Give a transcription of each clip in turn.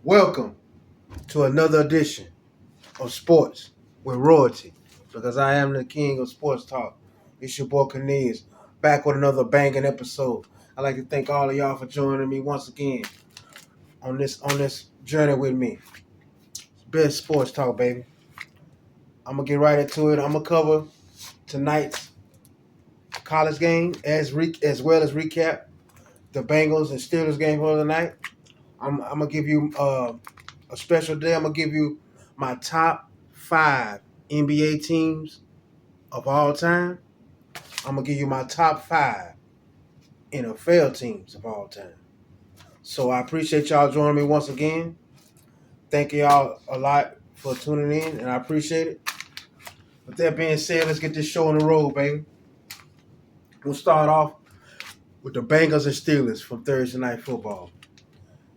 Welcome to another edition of Sports with Royalty, because I am the king of sports talk. It's your boy Cornelius, back with another banging episode. I'd like to thank all of y'all for joining me once again on this journey with me. Best sports talk, baby. I'm gonna get right into it. I'm gonna cover tonight's college game as well as recap the Bengals and Steelers game for the night. I'm gonna give you a special day. I'm gonna give you my top 5 NBA teams of all time. I'm gonna give you my top 5 NFL teams of all time. So I appreciate y'all joining me once again. Thank y'all a lot for tuning in, and I appreciate it. With that being said, let's get this show on the road, baby. We'll start off with the Bengals and Steelers from Thursday Night Football.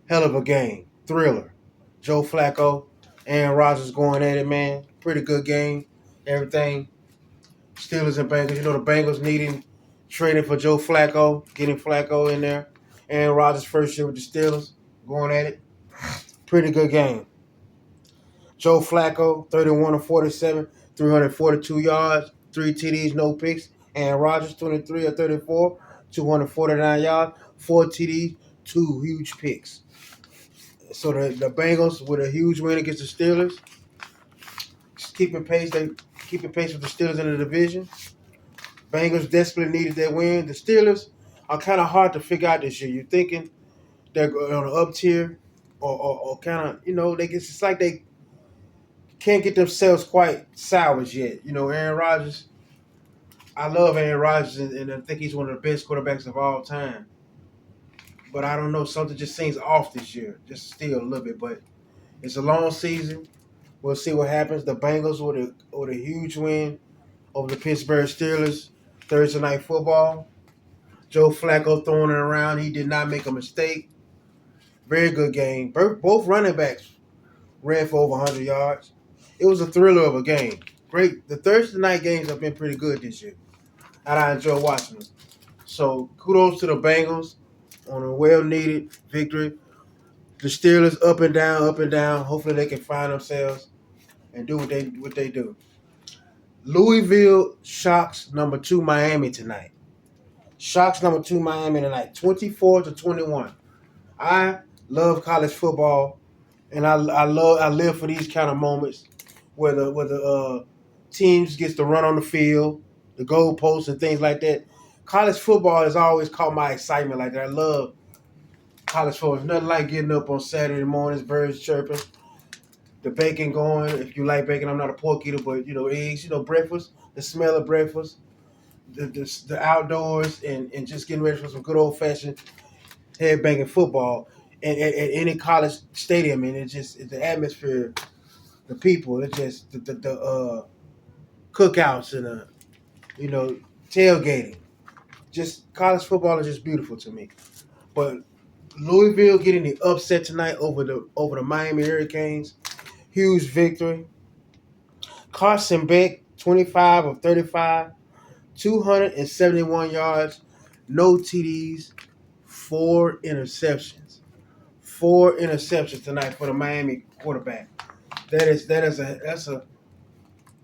Hell of a game, thriller. Joe Flacco, Aaron Rodgers going at it, man. Pretty good game. Everything. Steelers and Bengals. You know the Bengals trading for Joe Flacco, getting Flacco in there. Aaron Rodgers' first year with the Steelers, going at it. Pretty good game. Joe Flacco, 31 of 47, 342 yards, 3 TDs, no picks. Aaron Rodgers, 23 of 34, 249 yards, 4 TDs, 2 huge picks. So the Bengals with a huge win against the Steelers. Just keeping pace. They keeping pace with the Steelers in the division. Bengals desperately needed that win. The Steelers are kind of hard to figure out this year. You're thinking they're on an up tier, or kind of, it's like they can't get themselves quite salvaged yet. Aaron Rodgers. I love Aaron Rodgers, and I think he's one of the best quarterbacks of all time. But I don't know, something just seems off this year, just still a little bit. But it's a long season. We'll see what happens. The Bengals with a huge win over the Pittsburgh Steelers Thursday Night Football. Joe Flacco throwing it around. He did not make a mistake. Very good game. Both running backs ran for over 100 yards. It was a thriller of a game. Great. The Thursday night games have been pretty good this year, and I enjoy watching them. So kudos to the Bengals on a well-needed victory. The Steelers up and down, up and down. Hopefully they can find themselves and do what they do. Louisville shocks number 2 Miami tonight. Shocks number 2 Miami tonight, 24-21. I love college football, and I live for these kind of moments where the teams gets to run on the field, the goalposts and things like that. College football has always caught my excitement like that. I love college football. It's nothing like getting up on Saturday mornings, birds chirping, the bacon going. If you like bacon, I'm not a pork eater, but eggs, breakfast, the smell of breakfast, the outdoors, and just getting ready for some good old fashioned head banging football at any college stadium, and it's the atmosphere, the people, it's just the cookouts and tailgating. Just college football is just beautiful to me. But Louisville getting the upset tonight over the Miami Hurricanes, huge victory. Carson Beck, 25 of 35, 271 yards, no TDs, 4 interceptions. 4 interceptions tonight for the Miami quarterback. That's a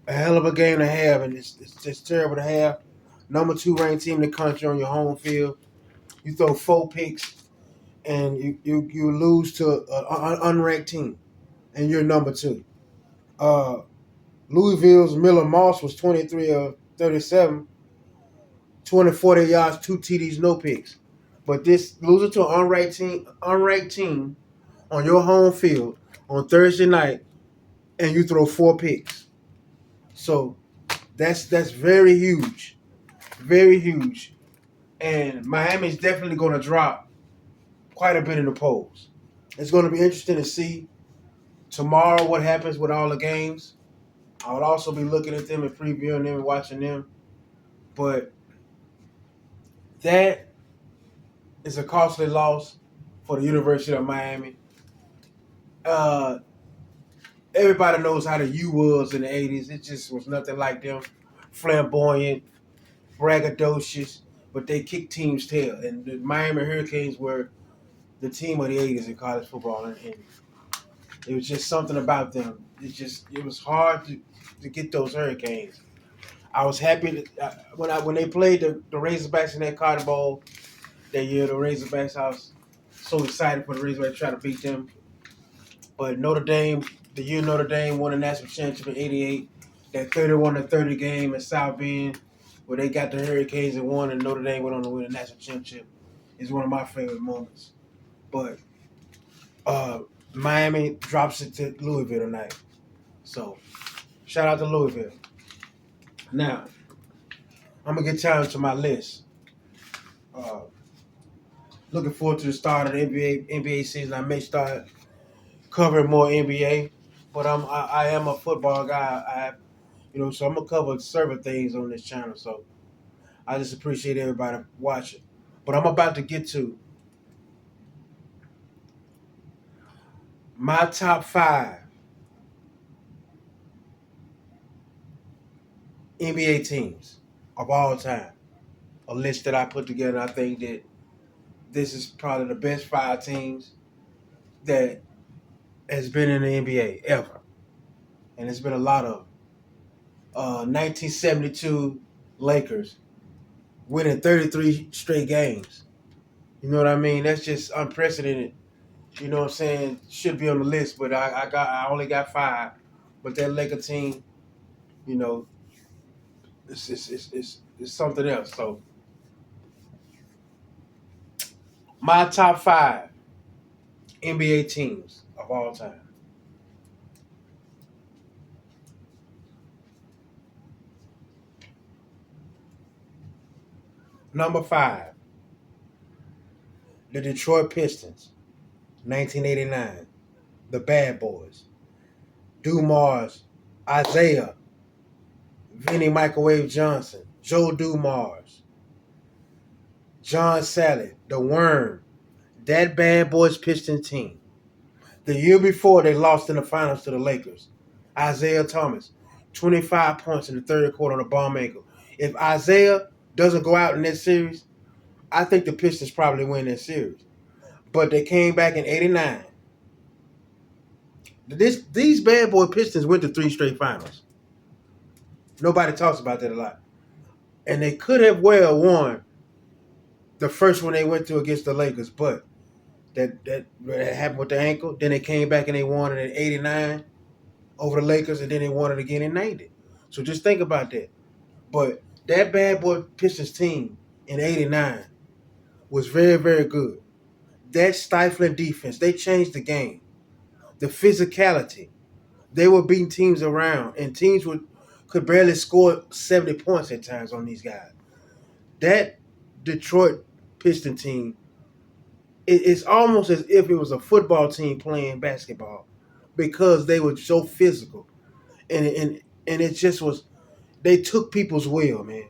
hell of a game to have, and it's just terrible to have. Number 2 ranked team in the country on your home field. You throw 4 picks, and you lose to an unranked team, and you're number 2. Louisville's Miller Moss was 23 of 37, 240 yards, 2 TDs, no picks. But this losing to an unranked team on your home field on Thursday night, and you throw 4 picks. So that's very huge. Very huge. And Miami's definitely going to drop quite a bit in the polls. It's going to be interesting to see tomorrow what happens with all the games. I would also be looking at them and previewing them and watching them. But that is a costly loss for the University of Miami. Everybody knows how the U was in the 80s. It just was nothing like them. Flamboyant, braggadocious, but they kicked teams' tail. And the Miami Hurricanes were the team of the 80s in college football. And It was just something about them. It was hard to get those Hurricanes. I was happy when they played the Razorbacks in that Cotton Bowl that year. The Razorbacks, I was so excited for the Razorbacks to try to beat them. But Notre Dame, the year Notre Dame won the national championship in '88, that 31-30 game in South Bend, where they got the Hurricanes and won, and Notre Dame went on to win the national championship, is one of my favorite moments. But Miami drops it to Louisville tonight. So shout out to Louisville. Now I'm gonna get down to my list. Uh, Looking forward to the start of the NBA season. I may start covering more NBA, but I am a football guy. So I'm gonna cover several things on this channel. So I just appreciate everybody watching. But I'm about to get to my top 5 NBA teams of all time. A list that I put together. I think that this is probably the best 5 teams that has been in the NBA ever, and it's been a lot of 1972 Lakers winning 33 straight games. You know what I mean? That's just unprecedented. You know what I'm saying? Should be on the list, but I only got 5. But that Laker team, you know, it's something else. So my top 5 NBA teams of all time. Number 5, the Detroit Pistons, 1989. The Bad Boys. Dumars, Isaiah, Vinnie Microwave Johnson, Joe Dumars, John Sally, The Worm, that Bad Boys Piston team. The year before, they lost in the finals to the Lakers. Isaiah Thomas, 25 points in the third quarter on a bomb ankle. If Isaiah doesn't go out in that series, I think the Pistons probably win that series. But they came back in '89. These Bad Boy Pistons went to 3 straight finals. Nobody talks about that a lot. And they could have well won the first one they went to against the Lakers, but that happened with the ankle. Then they came back and they won it in '89 over the Lakers, and then they won it again in '90. So just think about that. But that Bad Boy Pistons team in '89 was very, very good. That stifling defense, they changed the game. The physicality, they were beating teams around, and teams could barely score 70 points at times on these guys. That Detroit Piston team, it's almost as if it was a football team playing basketball because they were so physical, and it just was. They took people's will, man.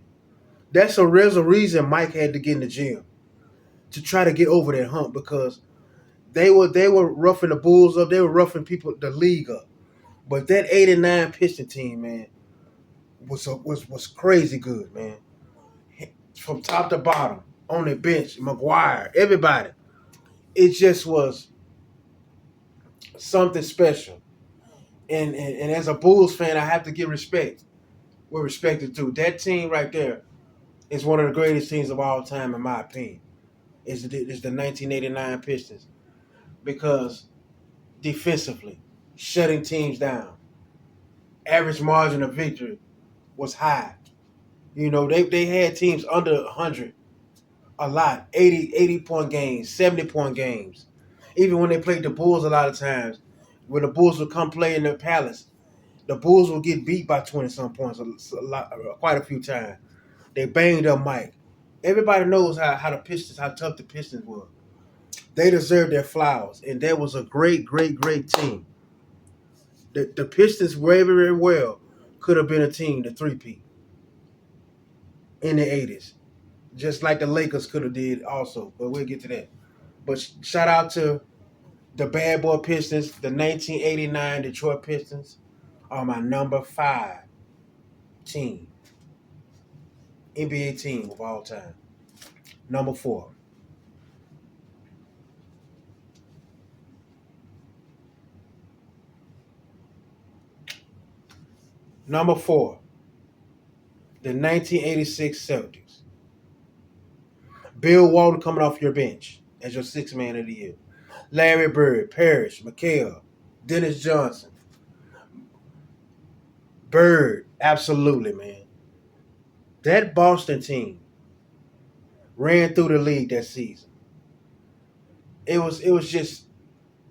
There's a reason Mike had to get in the gym to try to get over that hump because they were roughing the Bulls up. They were roughing the league up. But that '89 Piston team, man, was crazy good, man. From top to bottom, on the bench, McGuire, everybody. It just was something special. And as a Bulls fan, I have to give respect where respect is due. That team right there is one of the greatest teams of all time, in my opinion. Is the 1989 Pistons because defensively, shutting teams down, average margin of victory was high. You know, they had teams under 100 a lot, 80-point games, 70-point games. Even when they played the Bulls a lot of times, when the Bulls would come play in their palace, the Bulls would get beat by 20-some points quite a few times. They banged up Mike. Everybody knows how tough the Pistons were. They deserved their flowers, and that was a great, great, great team. The Pistons very, very well could have been a team, the three-peat, in the 80s. Just like the Lakers could have did also, but we'll get to that. But shout out to the Bad Boy Pistons, the 1989 Detroit Pistons are my number 5 team, NBA team of all time. Number 4. Number 4, the 1986 Celtics. Bill Walton coming off your bench as your sixth man of the year. Larry Bird, Parrish, McHale, Dennis Johnson. Bird, absolutely, man. That Boston team ran through the league that season. It was just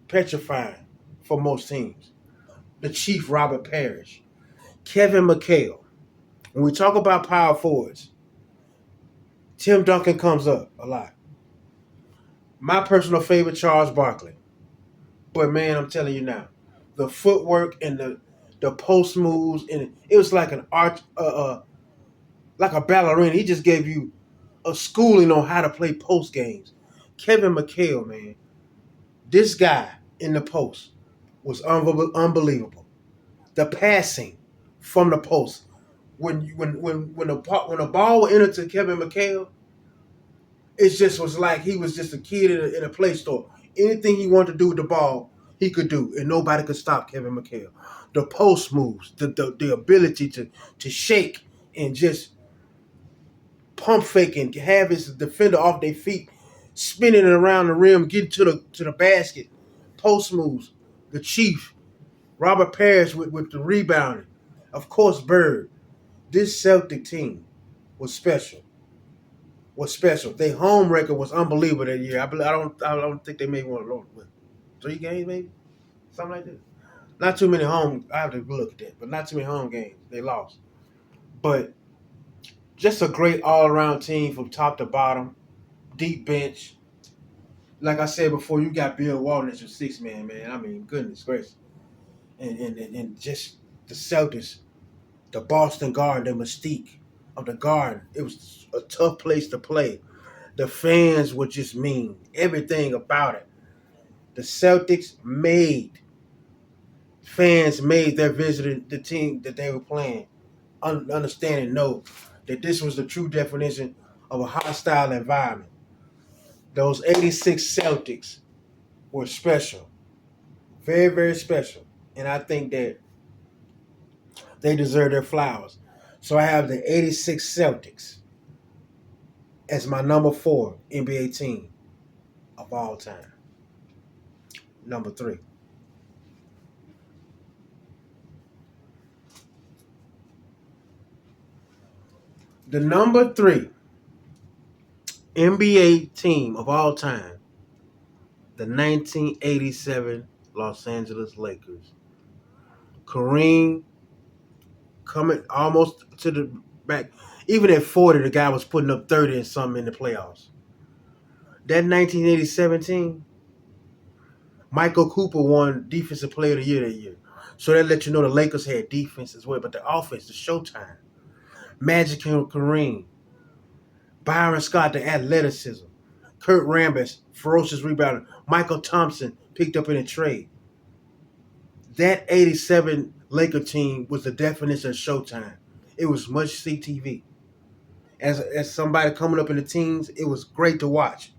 petrifying for most teams. The Chief Robert Parrish, Kevin McHale. When we talk about power forwards, Tim Duncan comes up a lot. My personal favorite, Charles Barkley. But man, I'm telling you now, the footwork and the post moves, and it was like an art, like a ballerina. He just gave you a schooling on how to play post games. Kevin McHale, man, this guy in the post was unbelievable. The passing from the post, when the ball would enter to Kevin McHale, it just was like he was just a kid in a play store. Anything he wanted to do with the ball, he could do, and nobody could stop Kevin McHale. The post moves, the ability to shake and just pump fake and have his defender off their feet, spinning it around the rim, getting to the basket. Post moves, the Chief, Robert Parrish with the rebounding. Of course, Bird. This Celtic team was special. Was special. Their home record was unbelievable that year. I don't think they made one with 3 games maybe, something like that. Not too many home. I have to look at that, but not too many home games. They lost, but just a great all around team from top to bottom. Deep bench. Like I said before, you got Bill Walton as your sixth man, man. I mean, goodness gracious, and just the Celtics, the Boston Garden, the mystique of the Garden. It was a tough place to play. The fans were just mean. Everything about it. The Celtics fans made their visit the team that they were playing understand and know that this was the true definition of a hostile environment. Those 86 Celtics were special. Very, very special. And I think that they deserve their flowers. So I have the 86 Celtics as my number 4 NBA team of all time. Number 3. The number 3 NBA team of all time, the 1987 Los Angeles Lakers. Kareem coming almost to the back. Even at 40, the guy was putting up 30 and something in the playoffs. That 1987 team, Michael Cooper won Defensive Player of the Year that year. So that let you know the Lakers had defense as well, but the offense, the showtime. Magic and Kareem. Byron Scott, the athleticism. Kurt Rambis, ferocious rebounder. Michael Thompson picked up in a trade. That 87 Laker team was the definition of showtime. It was much CTV. As somebody coming up in the teens, it was great to watch.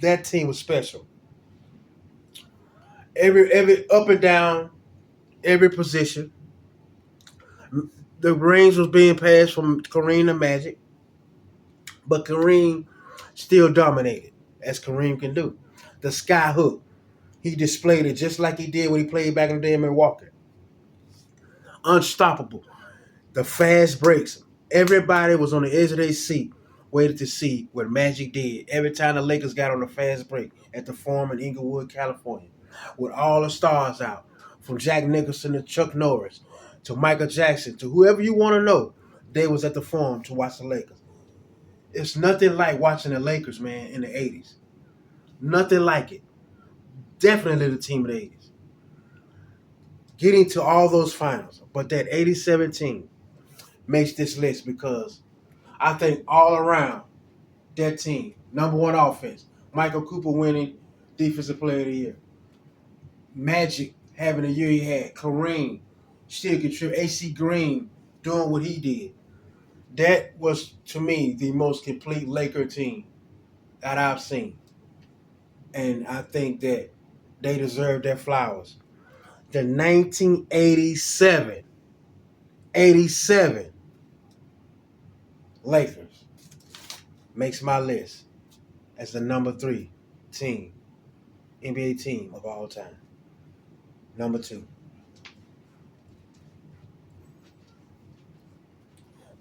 That team was special. Every up and down, every position. The reins was being passed from Kareem to Magic, but Kareem still dominated, as Kareem can do. The sky hook, he displayed it just like he did when he played back in the day in Milwaukee. Unstoppable. The fast breaks. Everybody was on the edge of their seat, waited to see what Magic did. Every time the Lakers got on the fast break at the Forum in Inglewood, California, with all the stars out, from Jack Nicholson to Chuck Norris to Michael Jackson to whoever you want to know, they was at the Forum to watch the Lakers. It's nothing like watching the Lakers, man, in the 80s. Nothing like it. Definitely the team of the 80s. Getting to all those finals. But that 87 team makes this list because I think all around that team, number 1 offense, Michael Cooper winning Defensive Player of the Year. Magic having the year he had. Kareem still contributing. AC Green doing what he did. That was, to me, the most complete Laker team that I've seen. And I think that they deserve their flowers. The 1987 '87 Lakers makes my list as the number 3 team, NBA team of all time. Number 2.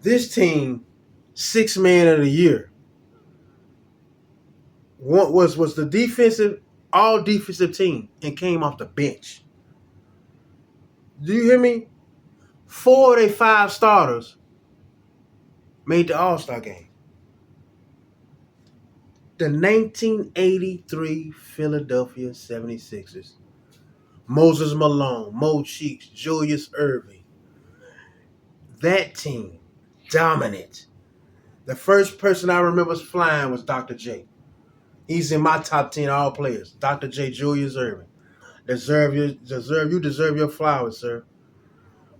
This team, 6th man of the year, was the defensive, all defensive team and came off the bench. Do you hear me? 4 of their 5 starters made the All-Star game. The 1983 Philadelphia 76ers. Moses Malone, Mo Cheeks, Julius Erving. That team, dominant. The first person I remember flying was Dr. J. He's in my top 10 all players. Dr. J. Julius Erving. You deserve your flowers, sir.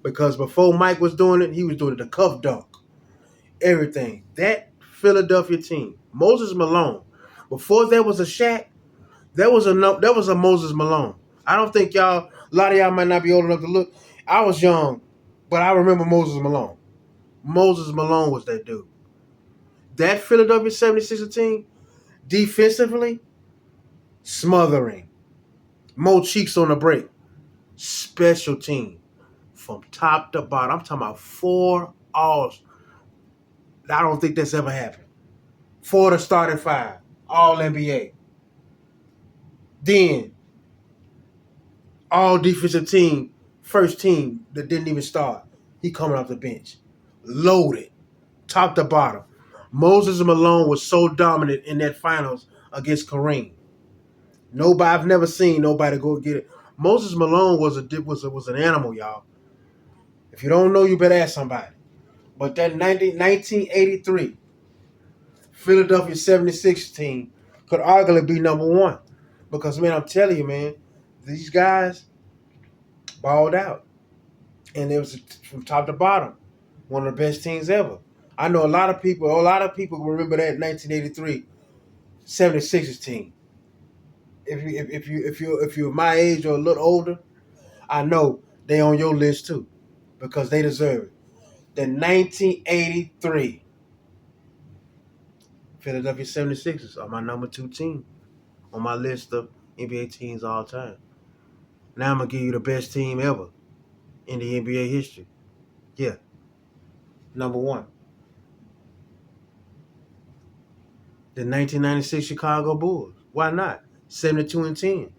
Because before Mike was doing it, he was doing the cuff dunk. Everything. That Philadelphia team, Moses Malone. Before there was a Shaq, there was a Moses Malone. I don't think a lot of y'all might not be old enough to look. I was young, but I remember Moses Malone. Moses Malone was that dude. That Philadelphia 76ers team, defensively, smothering. Mo Cheeks on the break. Special team. From top to bottom. I'm talking about 4 alls. I don't think that's ever happened. 4 to starting 5. All NBA. Then, all defensive team, first team that didn't even start. He coming off the bench. Loaded. Top to bottom. Moses Malone was so dominant in that finals against Kareem. I've never seen nobody go get it. Moses Malone was an animal, y'all. If you don't know, you better ask somebody. But that 1983 Philadelphia 76 team could arguably be number 1. Because, man, I'm telling you, man, these guys balled out. And it was from top to bottom, one of the best teams ever. I know a lot of people remember that 1983 76ers team. If you're my age or a little older, I know they on your list too, because they deserve it. The 1983 Philadelphia 76ers are my number 2 team on my list of NBA teams all time. Now I'm gonna give you the best team ever in the NBA history. Yeah, number 1. The 1996 Chicago Bulls. Why not? 72-10.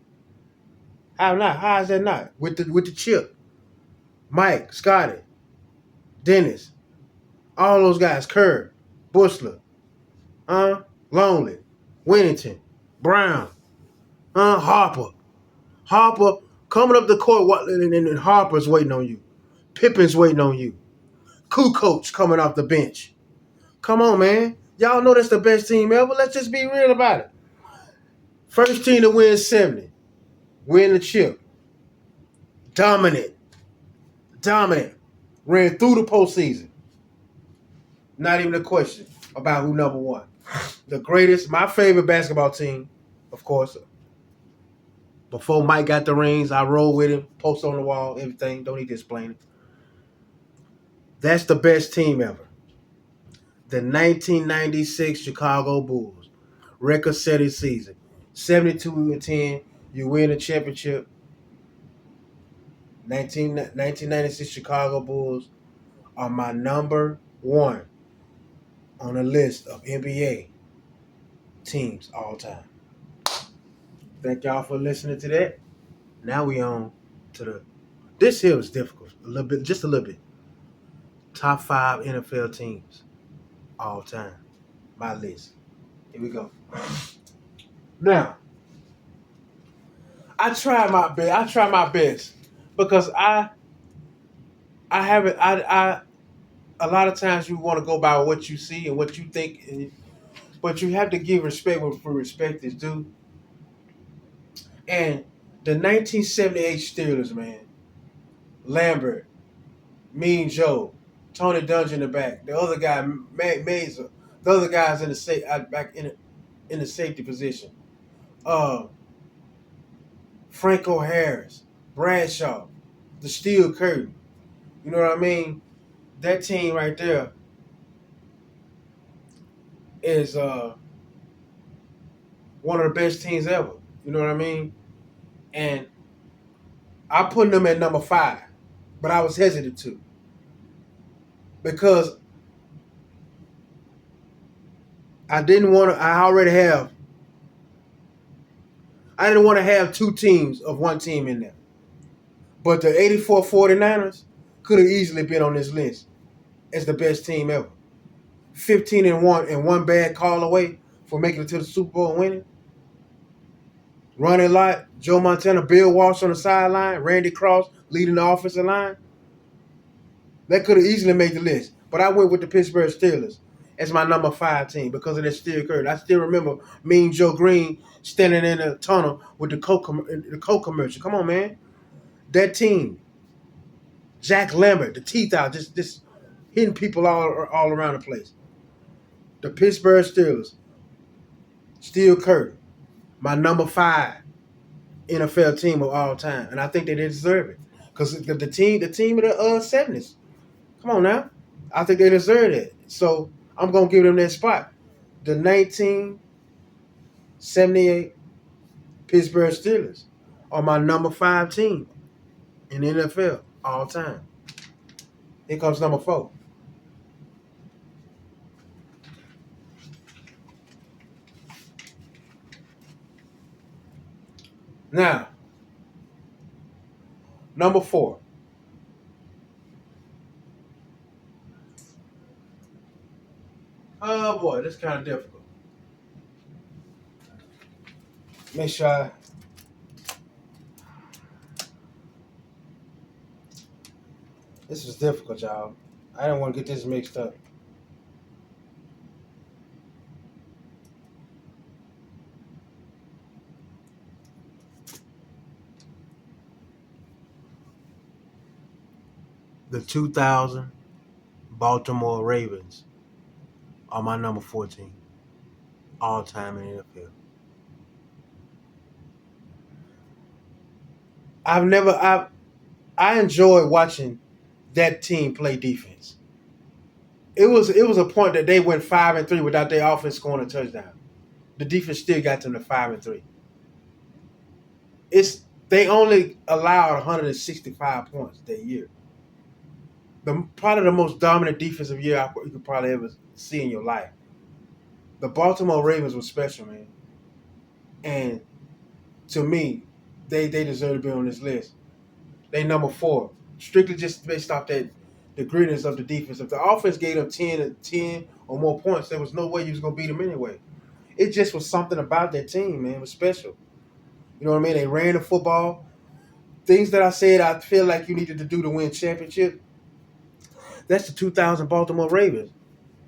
How not? How is that not? With the chip. Mike, Scotty, Dennis, all those guys, Kerr, Bushler, Longley, Winnington, Brown, Harper. Harper coming up the court and Harper's waiting on you. Pippen's waiting on you. Kukoc coming off the bench. Come on, man. Y'all know that's the best team ever. Let's just be real about it. First team to win 70. Win the chip. Dominant. Ran through the postseason. Not even a question about who number 1. The greatest, my favorite basketball team, of course. Before Mike got the rings, I rolled with him, post on the wall, everything. Don't need to explain it. That's the best team ever. The 1996 Chicago Bulls. Record-setting season. 72-10. You win the championship. 1996 Chicago Bulls are my number 1 on a list of NBA teams all time. Thank y'all for listening to that. Now we on to this here was difficult. Just a little bit. Top 5 NFL teams all time. My list. Here we go. Now, I try my best because I haven't. A lot of times you want to go by what you see and what you think, but you have to give respect where respect is due. And the 1978 Steelers, man, Lambert, Mean Joe, Tony Dungy in the back, the other guy, Mazer, the other guys in the back in the safety position. Franco Harris, Bradshaw, the Steel Curtain. You know what I mean? that team right there is one of the best teams ever. You know what I mean? And I put them at number 5, but I was hesitant to because I didn't want to. I didn't want to have two teams of one team in there. But the 84 49ers could have easily been on this list as the best team ever. 15-1 and one bad call away for making it to the Super Bowl and winning. Running lot, Joe Montana, Bill Walsh on the sideline, Randy Cross leading the offensive line. That could have easily made the list. But I went with the Pittsburgh Steelers as my number 5 team because of that Steel Curry. I still remember Mean Joe Green standing in the tunnel with the Coke commercial. Come on, man. That team, Jack Lambert, the teeth out, just hitting people all around the place. The Pittsburgh Steelers, Steel Curry, my number 5 NFL team of all time, and I think they deserve it because the team of the 70s. Come on now, I think they deserve it. So I'm gonna give them that spot. The 1978 Pittsburgh Steelers are my number 5 team in the NFL all time. Here comes number 4. Now, number 4. Oh boy, this is kind of difficult. Make sure this was difficult, y'all. I didn't want to get this mixed up. The 2000 Baltimore Ravens are my number 14 all time in the NFL. I enjoyed watching that team play defense. It was a point that they went 5-3 without their offense scoring a touchdown. The defense still got them to 5-3. They only allowed 165 points that year. Probably the most dominant defensive year you could probably ever see in your life. The Baltimore Ravens were special, man. And to me, they deserve to be on this list. They number 4, strictly just based off the grittiness of the defense. If the offense gave them 10 or more points, there was no way you was gonna beat them anyway. It just was something about that team, man. It was special. You know what I mean? They ran the football. Things that I said I feel like you needed to do to win championship. That's the 2000 Baltimore Ravens.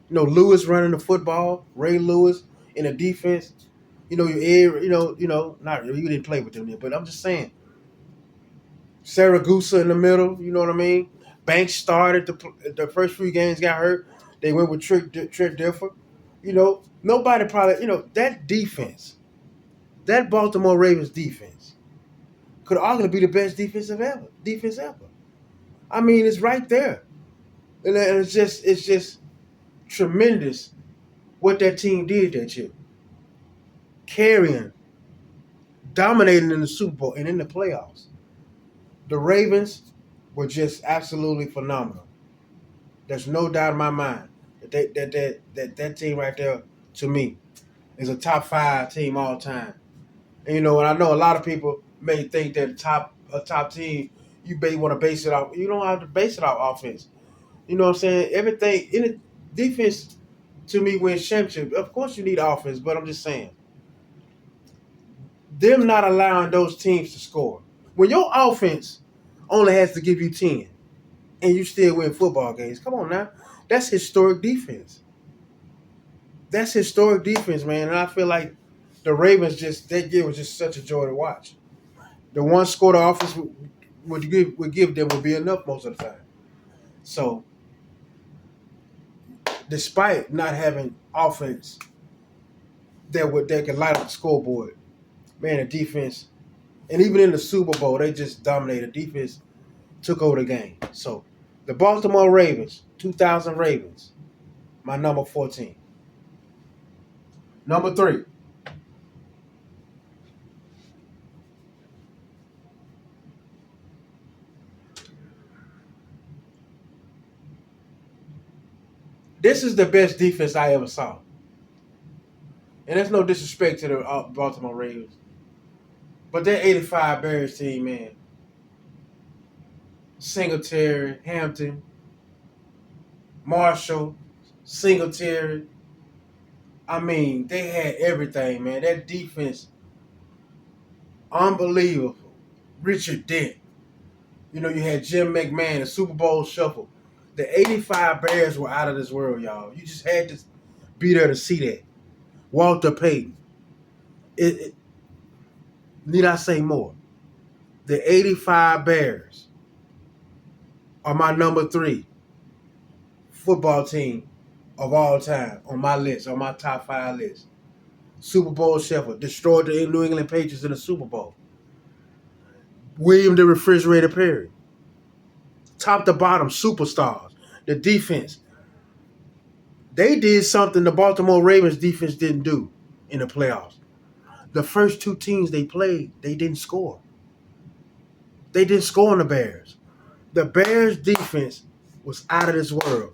You know, Lewis running the football, Ray Lewis in the defense. You know, not really, you didn't play with them there, but I'm just saying. Saragusa in the middle, you know what I mean? Banks started the first few games, got hurt. They went with Trent Dilfer. You know, nobody probably, that defense, that Baltimore Ravens defense could arguably be the best defense ever. I mean, it's right there. And it's just tremendous what that team did that year. Carrying, dominating in the Super Bowl and in the playoffs. The Ravens were just absolutely phenomenal. There's no doubt in my mind that team right there, to me, is a top 5 team all time. And and I know a lot of people may think that a top team, you may want to base it off. You don't have to base it off offense. You know what I'm saying? Everything in the defense, to me, wins championship. Of course, you need offense, but I'm just saying, them not allowing those teams to score. When your offense only has to give you 10, and you still win football games, come on now, that's historic defense. That's historic defense, man. And I feel like the Ravens that year was just such a joy to watch. The one score the offense would give them would be enough most of the time. So, despite not having offense that could light up the scoreboard, man, the defense, and even in the Super Bowl, they just dominated. Defense took over the game. So, The Baltimore Ravens, 2000 Ravens, my number 14. Number 3. This is the best defense I ever saw. And there's no disrespect to the Baltimore Ravens. But that 85 Bears team, man. Singletary, Hampton, Marshall, Singletary. I mean, they had everything, man. That defense, unbelievable. Richard Dent. You know, you had Jim McMahon, the Super Bowl shuffle. The 85 Bears were out of this world, y'all. You just had to be there to see that. Walter Payton. Need I say more? The 85 Bears are my number 3 football team of all time on my list, on my top 5 list. Super Bowl shuffle. Destroyed the New England Patriots in the Super Bowl. William the Refrigerator Perry. Top to bottom, superstars. The defense. They did something the Baltimore Ravens defense didn't do in the playoffs. The first 2 teams they played, they didn't score. They didn't score on the Bears. The Bears defense was out of this world.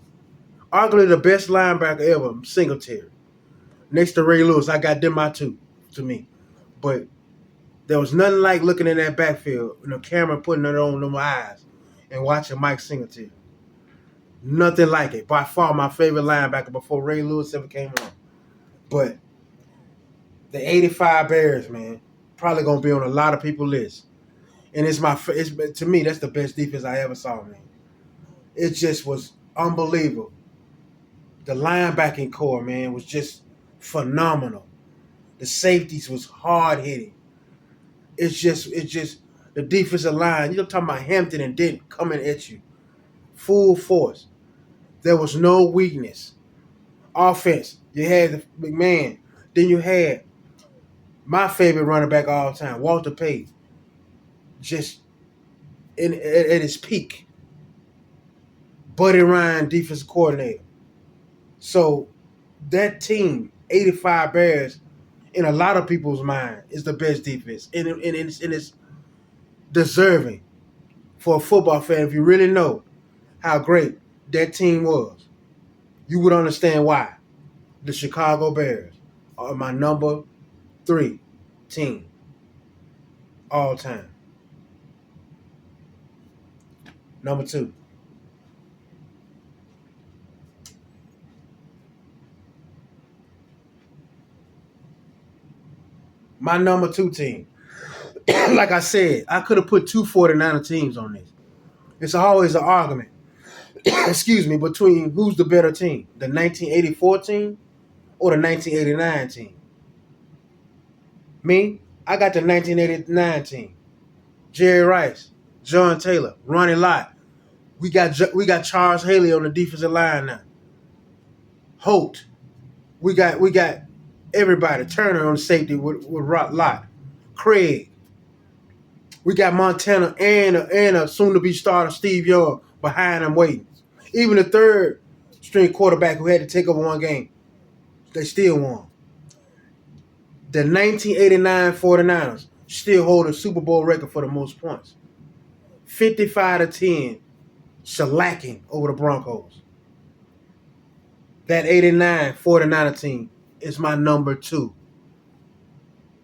Arguably the best linebacker ever, Singletary. Next to Ray Lewis, I got them my 2 to me. But there was nothing like looking in that backfield and the camera putting it on them eyes and watching Mike Singletary. Nothing like it. By far my favorite linebacker before Ray Lewis ever came on. But the 85 Bears, man, probably going to be on a lot of people's list. And to me, that's the best defense I ever saw, man. It just was unbelievable. The linebacking core, man, was just phenomenal. The safeties was hard hitting. It's just the defensive line. You're talking about Hampton and Dent coming at you, full force. There was no weakness. Offense, you had the McMahon. Then you had my favorite running back of all time, Walter Payton. Just at his peak. Buddy Ryan, defensive coordinator. So that team, 85 Bears, in a lot of people's mind, is the best defense. And it's deserving for a football fan. If you really know how great that team was, you would understand why the Chicago Bears are my number 3 team all time. Number 2. My number 2 team. Like I said, I could have put 2 49er teams on this. It's always an argument, excuse me, between who's the better team, the 1984 team or the 1989 team. Me, I got the 1989 team. Jerry Rice, John Taylor, Ronnie Lott. We got Charles Haley on the defensive line now. Holt. We got everybody. Turner on the safety with Lott. Craig. We got Montana and a soon-to-be starter, Steve Young, behind them waiting. Even the third string quarterback who had to take over one game, they still won. The 1989 49ers still hold a Super Bowl record for the most points. 55-10, shellacking over the Broncos. That 89 49er team is my number 2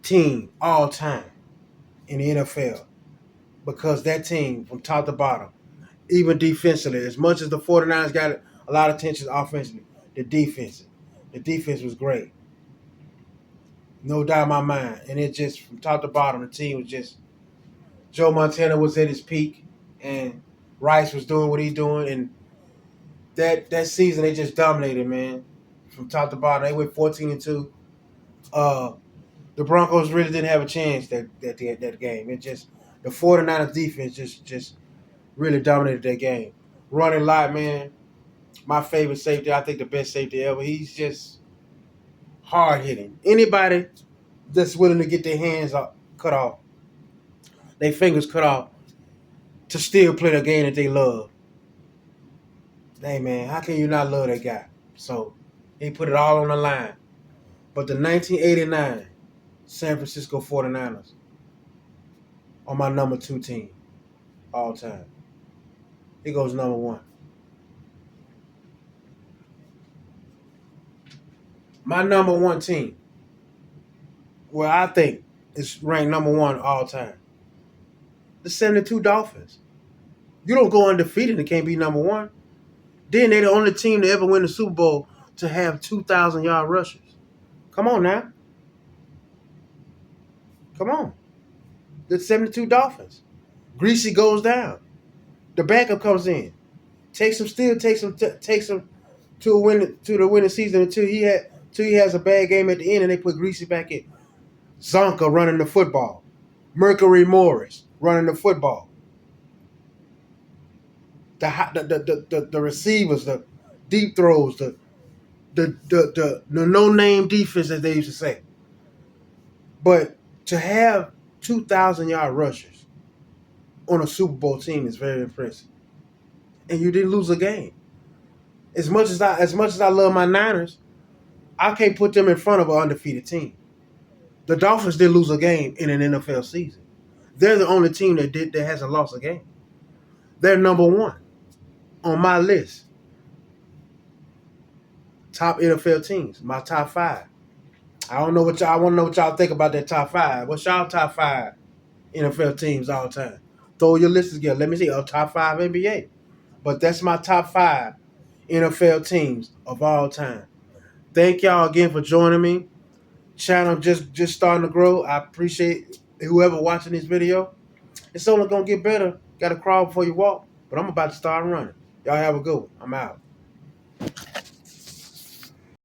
team all time in the NFL. Because that team, from top to bottom, even defensively, as much as the 49ers got a lot of attention offensively, the defense was great. No doubt in my mind. And it just, from top to bottom, the team was just, Joe Montana was at his peak, and Rice was doing what he's doing, and that season they just dominated, man. From top to bottom, they went 14-2. The Broncos really didn't have a chance that game. It just, the 49ers defense just really dominated that game. Ronnie Lott, man, my favorite safety. I think the best safety ever. He's just hard hitting. Anybody that's willing to get their hands cut off, their fingers cut off, to still play the game that they love. Hey, man, how can you not love that guy? So, he put it all on the line. But the 1989 San Francisco 49ers are my number 2 team all time. He goes number 1. My number 1 team, where I think is ranked number 1 all time, the 72 Dolphins. You don't go undefeated and can't be number 1. Then they're the only team to ever win the Super Bowl to have 2,000-yard rushers. Come on now. Come on. The 72 Dolphins. Greasy goes down. The backup comes in. Takes him to the winning season until he has a bad game at the end and they put Greasy back in. Zonka running the football. Mercury Morris running the football. The receivers, the deep throws, the no-name defense, as they used to say. But to have 2,000-yard rushers on a Super Bowl team is very impressive. And you didn't lose a game. As much as I love my Niners, I can't put them in front of an undefeated team. The Dolphins didn't lose a game in an NFL season. They're the only team that hasn't lost a game. They're number 1 on my list. Top NFL teams, my top 5. I want to know what y'all think about that top 5. What's y'all top 5 NFL teams all the time? Throw your list together. Let me see. Top 5 NBA. But that's my top 5 NFL teams of all time. Thank y'all again for joining me. Channel just starting to grow. I appreciate whoever watching this video. It's only going to get better. Got to crawl before you walk. But I'm about to start running. Y'all have a good one. I'm out.